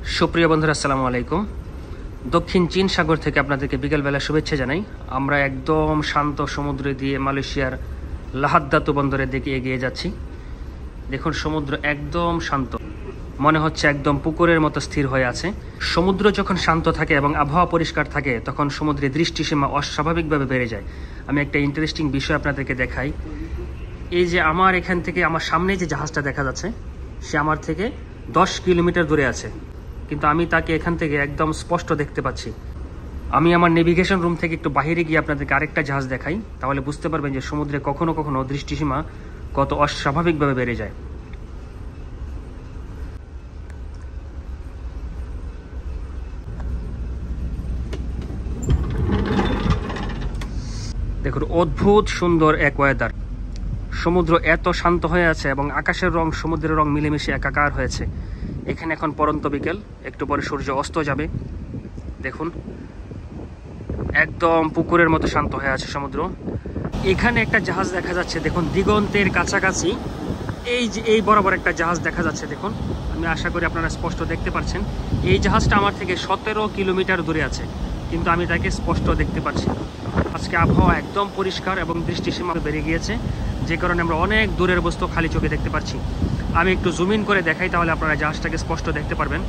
সুপ্রিয় বন্ধুরা, আসসালামু আলাইকুম। দক্ষিণ চীন সাগর থেকে আপনাদেরকে বিকেলবেলা শুভেচ্ছা জানাই। আমরা একদম শান্ত সমুদ্র দিয়ে মালয়েশিয়ার লাহাদ্দাতু বন্দরের দিকে এগিয়ে যাচ্ছি। দেখুন, সমুদ্র একদম শান্ত, মনে হচ্ছে একদম পুকুরের মতো স্থির হয়ে আছে। সমুদ্র যখন শান্ত থাকে এবং আবহাওয়া পরিষ্কার থাকে তখন সমুদ্রের দৃষ্টিসীমা অস্বাভাবিকভাবে বেড়ে যায়। আমি একটা ইন্টারেস্টিং বিষয় আপনাদেরকে দেখাই। এই যে আমার এখান থেকে আমার সামনে যে জাহাজটা দেখা যাচ্ছে, সে আমার থেকে 10 কিলোমিটার দূরে আছে, কিন্তু আমি তাকে এখান থেকে একদম স্পষ্ট দেখতে পাচ্ছি। আমি আমার নেভিগেশন রুম থেকে একটু বাইরে গিয়ে আপনাদেরকে আরেকটা জাহাজ দেখাই, তাহলে বুঝতে পারবেন যে সমুদ্রে কখনো কখনো দৃষ্টিসীমা কত অস্বাভাবিকভাবে বেড়ে যায়। দেখুন, অদ্ভুত সুন্দর এক ওয়েদার। সমুদ্র এত শান্ত হয়ে আছে এবং আকাশের রং সমুদ্রের রং মিলেমিশে একাকার হয়েছে। এখানে এখন পরন্ত বিকেল, একটু পরে সূর্য অস্ত যাবে। দেখুন, একদম পুকুরের মতো শান্ত হয়ে আছে সমুদ্র। এখানে একটা জাহাজ দেখা যাচ্ছে, দেখুন দিগন্তের কাছাকাছি এই বরাবর একটা জাহাজ দেখা যাচ্ছে। দেখুন, আমি আশা করি আপনারা স্পষ্ট দেখতে পাচ্ছেন। এই জাহাজটা আমার থেকে 17 কিলোমিটার দূরে আছে, কিন্তু আমি তাকে স্পষ্ট দেখতে পাচ্ছি। আজকে আবহাওয়া একদম পরিষ্কার এবং দৃষ্টিসীমা বেড়ে গিয়েছে, যে কারণে আমরা অনেক দূরের বস্তু খালি চোখে দেখতে পাচ্ছি। আমি একটু জুম ইন করে দেখাই, তাহলে আপনারা জাহাজটাকে স্পষ্ট দেখতে পারবেন।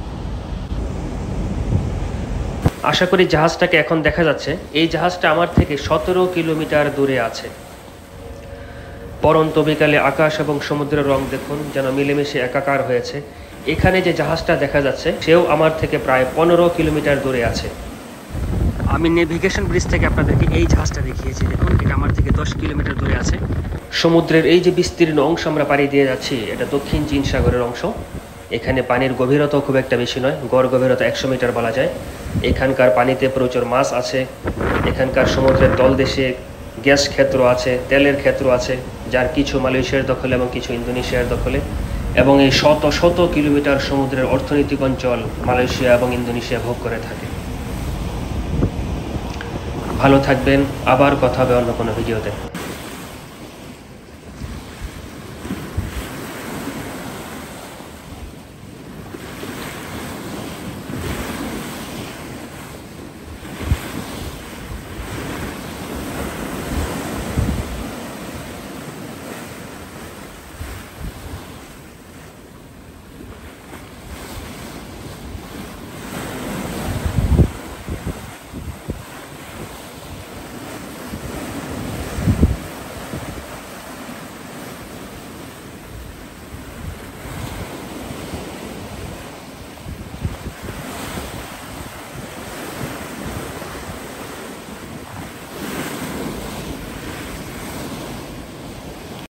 আশা করি জাহাজটাকে এখন দেখা যাচ্ছে। এই জাহাজটা আমার থেকে 17 কিলোমিটার দূরে আছে। পরন্ত বিকালে আকাশ এবং সমুদ্রের রং দেখুন যেন মিলেমিশে একাকার হয়েছে। এখানে যে জাহাজটা দেখা যাচ্ছে সেও আমার থেকে প্রায় 15 কিলোমিটার দূরে আছে। আমি নেভিগেশন ব্রিজ থেকে আপনাদেরকে এই জাহাজটা দেখিয়েছি। দেখুন, এটা আমার থেকে 10 কিলোমিটার দূরে আছে। সমুদ্রের এই যে বিস্তীর্ণ অংশ আমরা পাড়ি দিয়ে যাচ্ছি, এটা দক্ষিণ চীন সাগরের অংশ। এখানে পানির গভীরতাও খুব একটা বেশি নয়, গড় গভীরতা 100 মিটার বলা যায়। এখানকার পানিতে প্রচুর মাছ আছে। এখানকার সমুদ্রের তলদেশে গ্যাস ক্ষেত্র আছে, তেলের ক্ষেত্র আছে, যার কিছু মালয়েশিয়ার দখলে এবং কিছু ইন্দোনেশিয়ার দখলে। এবং এই শত শত কিলোমিটার সমুদ্রের অর্থনৈতিক অঞ্চল মালয়েশিয়া এবং ইন্দোনেশিয়া ভোগ করে থাকে। ভালো থাকবেন, আবার কথা হবে অন্য কোনো ভিডিওতে।